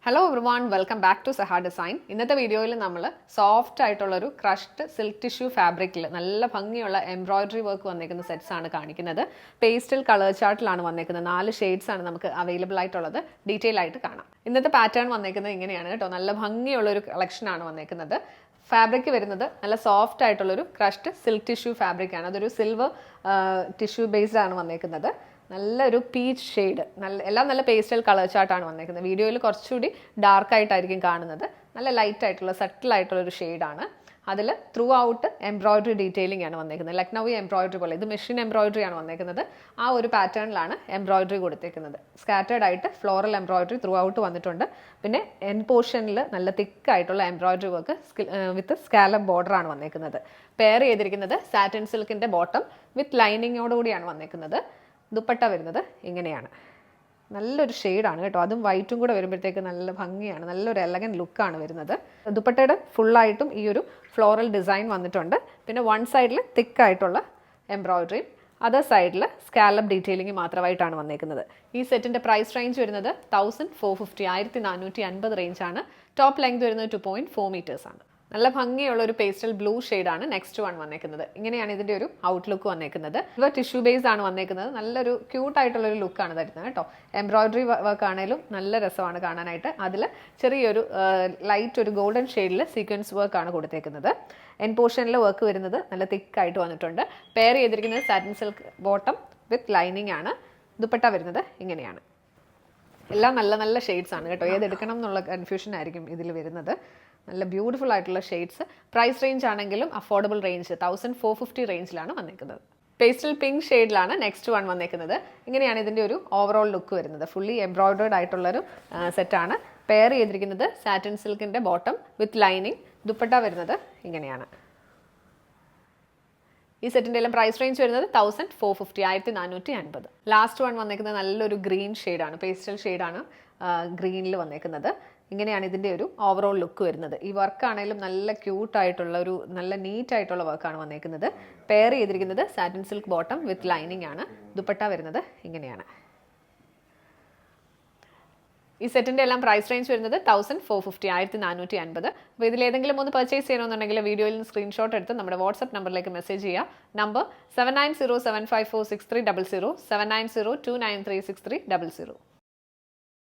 Hello everyone, welcome back to Saha design. ഇന്നത്തെ വീഡിയോയിൽ നമ്മൾ സോഫ്റ്റ് ആയിട്ടുള്ളൊരു ക്രഷ്ഡ് സിൽക്ക് ടിഷ്യൂ ഫാബ്രിക്കിൽ നല്ല ഭംഗിയുള്ള എംബ്രോയിഡറി വർക്ക് വന്നിരിക്കുന്ന സെറ്റ്സ് ആണ് കാണിക്കുന്നത്. പേസ്റ്റൽ കളർ ചാർട്ടിലാണ് വന്നിരിക്കുന്നത്. 4 ഷെയ്ഡ്സ് ആണ് നമുക്ക് അവൈലബിൾ ആയിട്ടുള്ളത്. ഡീറ്റെയിൽ ആയിട്ട് കാണാം. ഇന്നത്തെ പാറ്റേൺ വന്നിരിക്കുന്നത് ഇങ്ങനെയാണ് കേട്ടോ. നല്ല ഭംഗിയുള്ളൊരു കളക്ഷനാണ് വന്നിരിക്കുന്നത്. ഫാബ്രിക് വരുന്നത് നല്ല സോഫ്റ്റ് ആയിട്ടുള്ളൊരു ക്രഷ്ഡ് സിൽക്ക് ടിഷ്യൂ ഫാബ്രിക്കാണ്. അതൊരു സിൽവർ ടിഷ്യൂ ബേസ്ഡ് ആണ് വന്നിരിക്കുന്നത്. നല്ലൊരു പീച്ച് ഷെയ്ഡ്, എല്ലാം നല്ല പേസ്റ്റൽ കളർ ചാർട്ടാണ് വന്നിരിക്കുന്നത്. വീഡിയോയിൽ കുറച്ചുകൂടി ഡാർക്ക് ആയിട്ടായിരിക്കും കാണുന്നത്. നല്ല ലൈറ്റ് ആയിട്ടുള്ള സട്ടിൽ ആയിട്ടുള്ളൊരു ഷെയ്ഡാണ്. അതിൽ ത്രൂ ഔട്ട് എംബ്രോയിഡറി ഡീറ്റെയിലിംഗ് ആണ് വന്നിരിക്കുന്നത്. ലക്നൗവി എംബ്രോയിഡറി പോലെ, ഇത് മെഷീൻ എംബ്രോയിഡറി ആണ് വന്നിരിക്കുന്നത്. ആ ഒരു പാറ്റേണിലാണ് എംബ്രോയിഡറി കൊടുത്തിരിക്കുന്നത്. സ്കാറ്റേർഡ് ആയിട്ട് ഫ്ലോറൽ എംബ്രോയിഡറി ത്രൂ ഔട്ട് വന്നിട്ടുണ്ട്. പിന്നെ എൻ പോർഷനിൽ നല്ല തിക്കായിട്ടുള്ള embroidery work with scallop border ആണ് വന്നിരിക്കുന്നത്. പെയർ ചെയ്തിരിക്കുന്നത് സാറ്റിൻ സിൽക്കിൻ്റെ ബോട്ടം വിത്ത് ലൈനിങ്ങോടുകൂടിയാണ് വന്നിരിക്കുന്നത്. ദുപ്പട്ട വരുന്നത് ഇങ്ങനെയാണ്. നല്ലൊരു ഷെയ്ഡാണ് കേട്ടോ. അതും വൈറ്റും കൂടെ വരുമ്പോഴത്തേക്ക് നല്ല ഭംഗിയാണ്. നല്ലൊരു എലഗൻറ്റ് ലുക്കാണ് വരുന്നത്. ദുപ്പട്ടയുടെ ഫുള്ളായിട്ടും ഈ ഒരു ഫ്ലോറൽ ഡിസൈൻ വന്നിട്ടുണ്ട്. പിന്നെ വൺ സൈഡിൽ തിക്കായിട്ടുള്ള എംബ്രോയിഡറിയും അതർ സൈഡിൽ സ്കാലപ്പ് ഡീറ്റെയിലിംഗ് മാത്രമായിട്ടാണ് വന്നേക്കുന്നത്. ഈ സെറ്റിൻ്റെ പ്രൈസ് റേഞ്ച് വരുന്നത് 1450, 1450 റേഞ്ചാണ്. ടോപ്പ് ലെങ്ത് വരുന്നത് 2.4 മീറ്റേഴ്സ് ആണ്. നല്ല ഭംഗിയുള്ള ഒരു പേസ്റ്റൽ ബ്ലൂ ഷെയ്ഡാണ് നെക്സ്റ്റ് വൺ വന്നേക്കുന്നത്. ഇങ്ങനെയാണ് ഇതിൻ്റെ ഒരു ഔട്ട്ലുക്ക് വന്നേക്കുന്നത്. ഇവ ടിഷ്യൂ ബേസ്ഡ് ആണ് വന്നേക്കുന്നത്. നല്ലൊരു ക്യൂട്ടായിട്ടുള്ളൊരു ലുക്കാണ് തരുന്നത് കേട്ടോ. എംബ്രോയിഡറി വർക്ക് ആണെങ്കിലും നല്ല രസമാണ് കാണാനായിട്ട്. അതിൽ ചെറിയൊരു ലൈറ്റ് ഒരു ഗോൾഡൻ ഷെയ്ഡിൽ സീക്വൻസ് വർക്കാണ് കൊടുത്തേക്കുന്നത്. എൻ പോർഷനിൽ വർക്ക് വരുന്നത് നല്ല തിക്കായിട്ട് വന്നിട്ടുണ്ട്. പെയർ ചെയ്തിരിക്കുന്നത് satin silk bottom with lining ആണ്. ദുപ്പട്ട വരുന്നത് ഇങ്ങനെയാണ്. എല്ലാം നല്ല നല്ല ഷെയ്ഡ്സ് ആണ് കേട്ടോ. ഏതെടുക്കണം എന്നുള്ള കൺഫ്യൂഷൻ ആയിരിക്കും ഇതിൽ വരുന്നത്. നല്ല ബ്യൂട്ടിഫുൾ ആയിട്ടുള്ള ഷെയ്ഡ്സ്. പ്രൈസ് റേഞ്ച് ആണെങ്കിലും അഫോർഡബിൾ റേഞ്ച് 1450 റേഞ്ചിലാണ് വന്നിരിക്കുന്നത്. പേസ്റ്റൽ പിങ്ക് ഷെയ്ഡിലാണ് നെക്സ്റ്റ് വൺ വന്നിരിക്കുന്നത്. ഇങ്ങനെയാണ് ഇതിൻ്റെ ഒരു ഓവറോൾ ലുക്ക് വരുന്നത്. ഫുള്ളി എംബ്രോയിഡേർഡ് ആയിട്ടുള്ളൊരു സെറ്റാണ്. പെയർ ചെയ്തിരിക്കുന്നത് സാറ്റിൻ സിൽക്കിൻ്റെ ബോട്ടം വിത്ത് ലൈനിങ്. ദുപ്പട്ട വരുന്നത് ഇങ്ങനെയാണ്. ഈ സെറ്റിൻ്റെ എല്ലാം പ്രൈസ് റേഞ്ച് വരുന്നത് 1450, 1450. ലാസ്റ്റ് വൺ വന്നിരിക്കുന്നത് നല്ലൊരു ഗ്രീൻ ഷെയ്ഡാണ്. പേസ്റ്റൽ ഷെയ്ഡാണ് ഗ്രീനിൽ വന്നേക്കുന്നത്. ഇങ്ങനെയാണ് ഇതിൻ്റെ ഒരു ഓവറോൾ ലുക്ക് വരുന്നത്. ഈ വർക്കാണെങ്കിലും നല്ല ക്യൂട്ടായിട്ടുള്ള ഒരു നല്ല നീറ്റായിട്ടുള്ള വർക്കാണ് വന്നേക്കുന്നത്. പെയർ ചെയ്തിരിക്കുന്നത് satin silk bottom with lining ആണ്. ദുപ്പട്ട വരുന്നത് ഇങ്ങനെയാണ്. ഈ സെറ്റിൻ്റെ എല്ലാം പ്രൈസ് റേഞ്ച് വരുന്നത് 1450, 1450. അപ്പോൾ ഇതിലേതെങ്കിലും ഒന്ന് പർച്ചേസ് ചെയ്യണമെന്നുണ്ടെങ്കിൽ വീഡിയോയിൽ നിന്ന് സ്ക്രീൻഷോട്ട് എടുത്ത് നമ്മുടെ വാട്സ്ആപ്പ് നമ്പറിലേക്ക് മെസ്സേജ് ചെയ്യുക. നമ്പർ 7907546300, 7902936300.